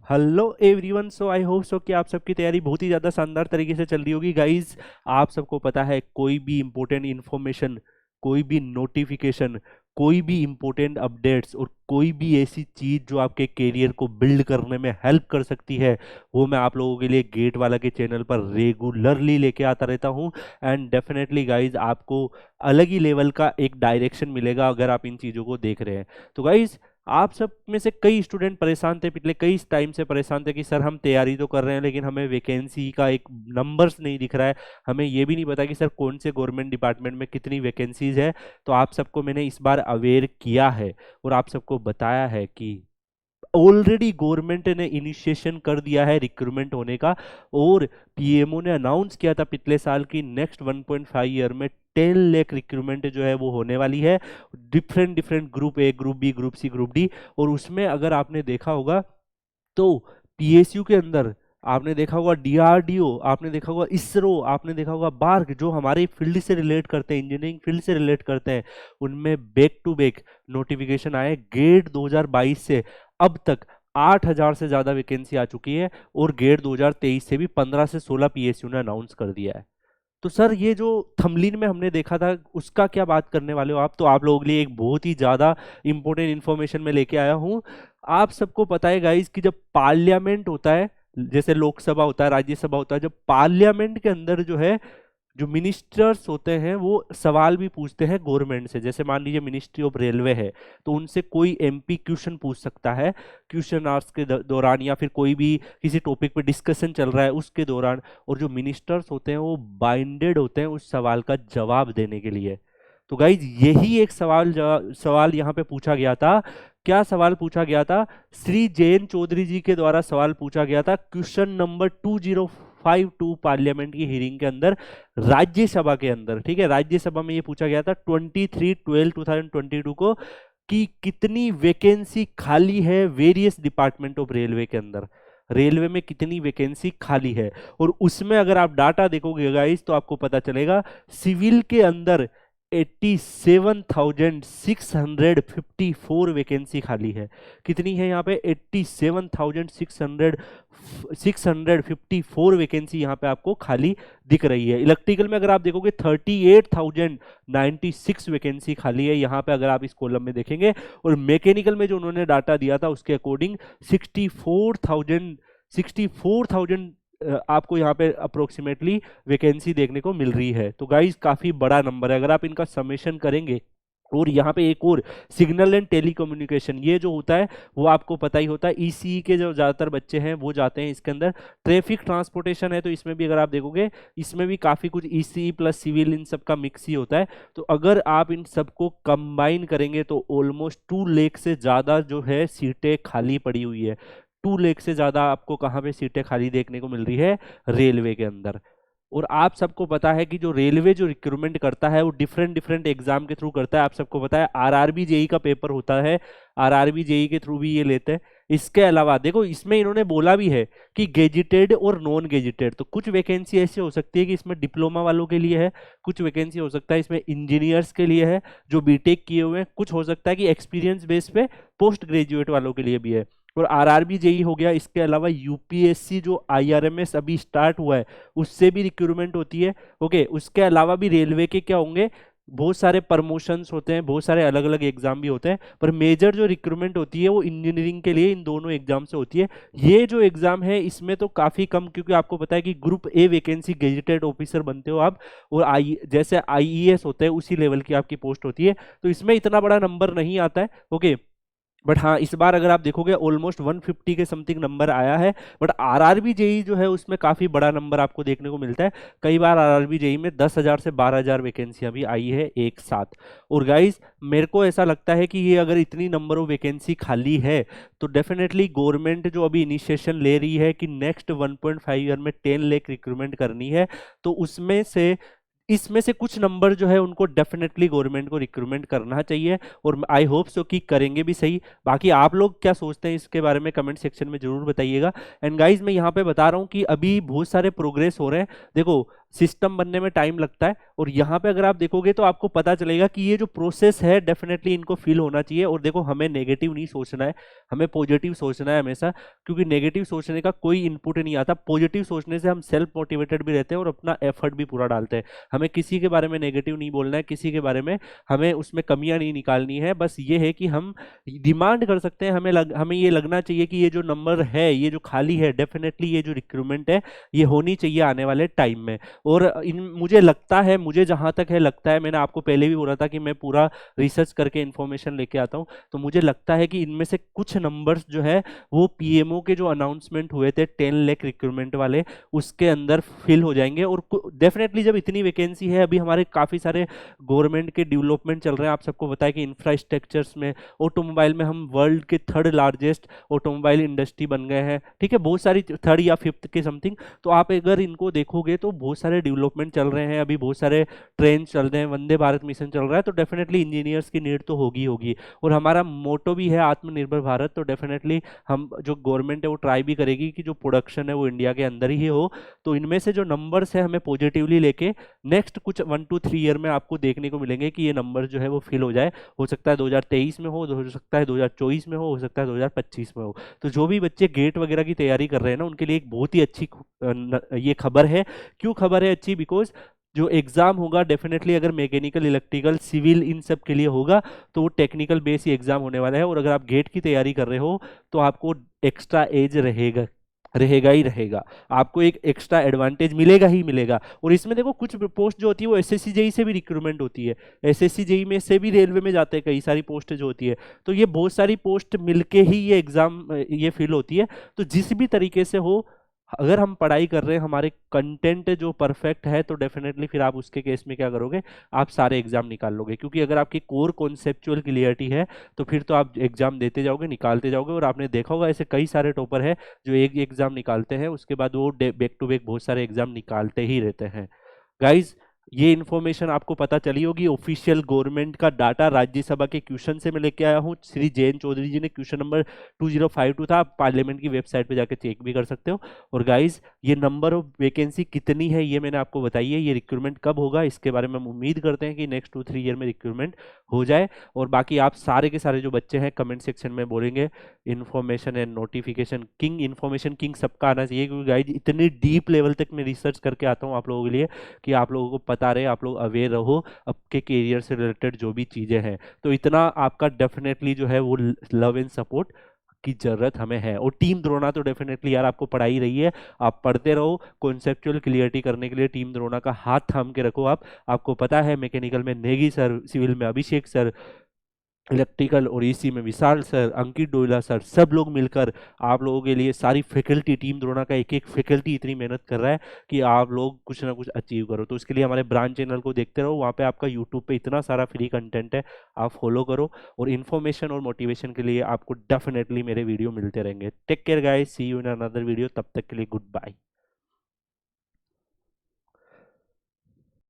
Hello everyone. So I hope so कि आप सबकी तैयारी बहुत ही ज़्यादा शानदार तरीके से चल रही होगी गाइस। आप सबको पता है कोई भी इम्पोर्टेंट इन्फॉर्मेशन, कोई भी नोटिफिकेशन, कोई भी इम्पोर्टेंट अपडेट्स और कोई भी ऐसी चीज़ जो आपके करियर को बिल्ड करने में हेल्प कर सकती है, वो मैं आप लोगों के लिए गेट वाला के चैनल पर रेगुलरली लेके आता रहता हूँ। एंड डेफिनेटली गाइज आपको अलग ही लेवल का एक डायरेक्शन मिलेगा अगर आप इन चीज़ों को देख रहे हैं। तो गाइज आप सब में से कई स्टूडेंट परेशान थे, पिछले कई टाइम से परेशान थे कि सर हम तैयारी तो कर रहे हैं लेकिन हमें वैकेंसी का एक नंबर्स नहीं दिख रहा है, हमें ये भी नहीं पता कि सर कौन से गवर्नमेंट डिपार्टमेंट में कितनी वैकेंसीज है। तो आप सबको मैंने इस बार अवेयर किया है और आप सबको बताया है कि ऑलरेडी गवर्नमेंट ने इनिशिएशन कर दिया है रिक्रूटमेंट होने का। और पीएमओ ने अनाउंस किया था पिछले साल की नेक्स्ट 1.5 ईयर में 10 लाख रिक्रूटमेंट जो है वो होने वाली है। Different different group A, group B, group C, group D. और उसमें अगर आपने देखा होगा तो पीएसयू के अंदर आपने देखा होगा डीआरडीओ, आपने देखा होगा इसरो, आपने देखा होगा बार्क, जो हमारे फील्ड से रिलेट करते हैं, इंजीनियरिंग फील्ड से रिलेट करते हैं, उनमें बैक टू बैक नोटिफिकेशन आए। गेट 2022 से अब तक 8,000 से ज्यादा वैकेंसी आ चुकी है और गेट 2023 से भी 15 से 16 पीएसयू ने अनाउंस कर दिया है। तो सर ये जो थंबनेल में हमने देखा था उसका क्या बात करने वाले हो आप? तो आप लोगों के लिए एक बहुत ही ज्यादा इंपॉर्टेंट इन्फॉर्मेशन में लेके आया हूं। आप सबको पता है गाइस कि जब पार्लियामेंट होता है, जैसे लोकसभा होता है, राज्यसभा होता है, जब पार्लियामेंट के अंदर जो है जो मिनिस्टर्स होते हैं वो सवाल भी पूछते हैं गवर्नमेंट से। जैसे मान लीजिए मिनिस्ट्री ऑफ रेलवे है तो उनसे कोई एमपी क्वेश्चन पूछ सकता है क्वेश्चन आवर्स के दौरान, या फिर कोई भी किसी टॉपिक पे डिस्कशन चल रहा है उसके दौरान। और जो मिनिस्टर्स होते हैं वो बाइंडेड होते हैं उस सवाल का जवाब देने के लिए। तो गाइज यही एक सवाल यहाँ पे पूछा गया था। क्या सवाल पूछा गया था? श्री जयंत चौधरी जी के द्वारा सवाल पूछा गया था, क्वेश्चन नंबर 2052 पार्लियामेंट की हियरिंग के अंदर, राज्यसभा के अंदर। ठीक है, राज्यसभा में ये पूछा गया था 23/12/2022 को कि कितनी वैकेंसी खाली है वेरियस डिपार्टमेंट ऑफ रेलवे के अंदर, रेलवे में कितनी वैकेंसी खाली है। और उसमें अगर आप डाटा देखोगे गाइस तो आपको पता चलेगा सिविल के अंदर 87,654 वैकेंसी खाली है। कितनी है यहाँ पे? 87,654 वैकेंसी यहाँ पे आपको खाली दिख रही है। इलेक्ट्रिकल में अगर आप देखोगे 38,096 वैकेंसी खाली है यहाँ पे, अगर आप इस कॉलम में देखेंगे। और मैकेनिकल में जो उन्होंने डाटा दिया था उसके अकॉर्डिंग 64,000 आपको यहाँ पे अप्रोक्सीमेटली वैकेंसी देखने को मिल रही है। तो गाइस काफी बड़ा नंबर है अगर आप इनका समेशन करेंगे। और यहाँ पे एक और, सिग्नल एंड टेलीकम्युनिकेशन, ये जो होता है वो आपको पता ही होता है, ईसीई के जो ज्यादातर बच्चे हैं वो जाते हैं इसके अंदर। ट्रैफिक ट्रांसपोर्टेशन है तो इसमें भी अगर आप देखोगे इसमें भी काफी कुछ ईसीई प्लस सिविल इन सब का मिक्स ही होता है। तो अगर आप इन सबको कंबाइन करेंगे तो ऑलमोस्ट 2 लाख से ज्यादा जो है सीटें खाली पड़ी हुई है। 2 लाख से ज्यादा आपको कहाँ पे सीटें खाली देखने को मिल रही है? रेलवे के अंदर। और आप सबको पता है कि जो रेलवे जो रिक्रूटमेंट करता है वो डिफरेंट डिफरेंट एग्जाम के थ्रू करता है। आप सबको पता है आरआरबी जेई का पेपर होता है, आरआरबी जेई के थ्रू भी ये लेते हैं। इसके अलावा देखो इसमें इन्होंने बोला भी है कि गेजिटेड और नॉन गेजिटेड, तो कुछ वैकेंसी ऐसी हो सकती है कि इसमें डिप्लोमा वालों के लिए है, कुछ वैकेंसी हो सकता है इसमें इंजीनियर्स के लिए है जो बीटेक किए हुए हैं, कुछ हो सकता है कि एक्सपीरियंस बेस पे पोस्ट ग्रेजुएट वालों के लिए भी है। और आरआरबी जेई हो गया। इसके अलावा यूपीएससी जो आईआरएमएस अभी स्टार्ट हुआ है उससे भी रिक्रूटमेंट होती है। ओके, उसके अलावा भी रेलवे के क्या होंगे, बहुत सारे प्रमोशंस होते हैं, बहुत सारे अलग अलग एग्जाम भी होते हैं, पर मेजर जो रिक्रूटमेंट होती है वो इंजीनियरिंग के लिए इन दोनों एग्जाम से होती है। ये जो एग्जाम है इसमें तो काफी कम, क्योंकि आपको पता है कि group A vacancy gazetted officer बनते हो आप, और जैसे आईईएस होते हैं उसी लेवल की आपकी पोस्ट होती है, तो इसमें इतना बड़ा नंबर नहीं आता है। ओके, बट हाँ इस बार अगर आप देखोगे ऑलमोस्ट 150 के समथिंग नंबर आया है। बट आरआरबी जेई जो है उसमें काफी बड़ा नंबर आपको देखने को मिलता है। कई बार आरआरबी जेई में 10,000 से 12,000 वैकेंसियां भी आई है एक साथ। और गाइस मेरे को ऐसा लगता है कि ये अगर इतनी नंबर ऑफ वैकेंसी खाली है तो डेफिनेटली गवर्नमेंट जो अभी इनिशिएशन ले रही है कि नेक्स्ट 1.5 ईयर में 10 लाख रिक्रूटमेंट करनी है, तो उसमें से इसमें से कुछ नंबर जो है उनको डेफिनेटली गवर्नमेंट को रिक्रूटमेंट करना चाहिए। और आई होप सो कि करेंगे भी सही। बाकी आप लोग क्या सोचते हैं इसके बारे में कमेंट सेक्शन में जरूर बताइएगा। एंड गाइज मैं यहाँ पे बता रहा हूँ कि अभी बहुत सारे प्रोग्रेस हो रहे हैं। देखो सिस्टम बनने में टाइम लगता है। और यहाँ पे अगर आप देखोगे तो आपको पता चलेगा कि ये जो प्रोसेस है डेफिनेटली इनको फील होना चाहिए। और देखो हमें नेगेटिव नहीं सोचना है, हमें पॉजिटिव सोचना है हमेशा, क्योंकि नेगेटिव सोचने का कोई इनपुट नहीं आता। पॉजिटिव सोचने से हम सेल्फ मोटिवेटेड भी रहते हैं और अपना एफर्ट भी पूरा डालते हैं। हमें किसी के बारे में नेगेटिव नहीं बोलना है, किसी के बारे में हमें उसमें कमियां नहीं निकालनी है। बस ये है कि हम डिमांड कर सकते हैं, हमें ये लगना चाहिए कि ये जो नंबर है, ये जो खाली है, डेफिनेटली ये जो रिक्रूटमेंट है ये होनी चाहिए आने वाले टाइम में। और मुझे लगता है, मुझे जहां तक है लगता है, मैंने आपको पहले भी बोला था कि मैं पूरा रिसर्च करके इंफॉर्मेशन लेके आता हूं, तो मुझे लगता है कि इनमें से कुछ नंबर्स जो है वो पीएमओ के जो अनाउंसमेंट हुए थे 10 लाख रिक्रूटमेंट वाले, उसके अंदर फिल हो जाएंगे। और डेफिनेटली जब इतनी वैकेंसी है, अभी हमारे काफी सारे गवर्नमेंट के डेवलपमेंट चल रहे हैं। आप सबको पता है कि इंफ्रास्ट्रक्चर्स में, ऑटोमोबाइल में हम वर्ल्ड के 3rd लार्जेस्ट ऑटोमोबाइल इंडस्ट्री बन गए हैं, ठीक है, बहुत सारी 3rd या 5th के समथिंग। तो आप अगर इनको देखोगे तो बहुत सारे डेवलपमेंट चल रहे हैं, अभी बहुत सारे ट्रेन चल रहे हैं, वंदे भारत मिशन चल रहा है, तो डेफिनेटली इंजीनियर्स की नीड तो होगी होगी। और हमारा मोटो भी है आत्मनिर्भर भारत, तो डेफिनेटली हम जो गवर्नमेंट है वो ट्राई भी करेगी कि जो प्रोडक्शन है वो इंडिया के अंदर ही हो। तो इनमें से जो नंबर्स है हमें पॉजिटिवली लेके नेक्स्ट कुछ 1 to 3 ईयर में आपको देखने को मिलेंगे कि ये नंबर जो है वो फिल हो जाए। हो सकता है 2023 में हो सकता है 2024 में हो सकता है 2025 में हो। तो जो भी बच्चे गेट वगैरह की तैयारी कर रहे हैं ना, उनके लिए एक बहुत ही अच्छी ये खबर है। क्यों खबर है अच्छी? बिकॉज जो एग्जाम होगा डेफिनेटली अगर मैकेनिकल, इलेक्ट्रिकल, सिविल इन सब के लिए होगा तो वो टेक्निकल बेस ही एग्जाम होने वाला है। और अगर आप गेट की तैयारी कर रहे हो तो आपको एक्स्ट्रा एज रहेगा, रहेगा ही रहेगा, आपको एक एक्स्ट्रा एडवांटेज मिलेगा ही मिलेगा। और इसमें देखो कुछ पोस्ट जो होती है वो एसएससी जेई से भी रिक्रूटमेंट होती है, एसएससी जेई में से भी रेलवे में जाते हैं कई सारी पोस्ट जो होती है। तो ये बहुत सारी पोस्ट मिलके ही ये एग्जाम ये फिल होती है। तो जिस भी तरीके से हो, अगर हम पढ़ाई कर रहे हैं, हमारे कंटेंट जो परफेक्ट है, तो डेफिनेटली फिर आप उसके केस में क्या करोगे, आप सारे एग्जाम निकाल लोगे। क्योंकि अगर आपकी कोर कॉन्सेप्चुअल क्लियरिटी है तो फिर तो आप एग्जाम देते जाओगे, निकालते जाओगे। और आपने देखा होगा ऐसे कई सारे टॉपर है जो एक एग्जाम निकालते हैं, उसके बाद वो बैक टू बैक बहुत सारे एग्जाम निकालते ही रहते हैं। गाइज, ये इन्फॉर्मेशन आपको पता चली होगी, ऑफिशियल गवर्नमेंट का डाटा राज्यसभा के क्वेश्चन से मैं लेके आया हूँ। श्री जयंत चौधरी जी ने क्वेश्चन नंबर 2052 था, आप पार्लियामेंट की वेबसाइट पे जाके चेक भी कर सकते हो। और गाइज, ये नंबर ऑफ वैकेंसी कितनी है ये मैंने आपको बताई है। ये रिक्रूटमेंट कब होगा इसके बारे में हम उम्मीद करते हैं कि नेक्स्ट 2-3 ईयर में रिक्रूटमेंट हो जाए। और बाकी आप सारे के सारे जो बच्चे हैं कमेंट सेक्शन में बोलेंगे information and notification king, information king सबका आना चाहिए। क्योंकि गाइज इतनी डीप लेवल तक मैं रिसर्च करके आता हूँ आप लोगों के लिए कि आप लोगों को पता रहे, आप लोग अवेयर रहो आपके करियर से रिलेटेड जो भी चीज़ें हैं। तो इतना आपका डेफिनेटली जो है वो लव एंड सपोर्ट की जरूरत हमें है। और टीम द्रोणा तो डेफिनेटली यार आपको पढ़ाई रही है, आप पढ़ते रहो। कॉन्सेप्चुअल क्लियरिटी करने के लिए टीम द्रोणा का हाथ थाम के रखो। आपको पता है मैकेनिकल में नेगी सर, सिविल में अभिषेक सर, इलेक्ट्रिकल और ईसी में विशाल सर, अंकित डोइला सर, सब लोग मिलकर आप लोगों के लिए, सारी फैकल्टी, टीम द्रोणा का एक एक फैकल्टी इतनी मेहनत कर रहा है कि आप लोग कुछ ना कुछ अचीव करो। तो उसके लिए हमारे ब्रांच चैनल को देखते रहो, वहाँ पे आपका यूट्यूब पे इतना सारा फ्री कंटेंट है, आप फॉलो करो। और इन्फॉर्मेशन और मोटिवेशन के लिए आपको डेफिनेटली मेरे वीडियो मिलते रहेंगे। Take care guys, see you in another video, तब तक के लिए गुड बाय।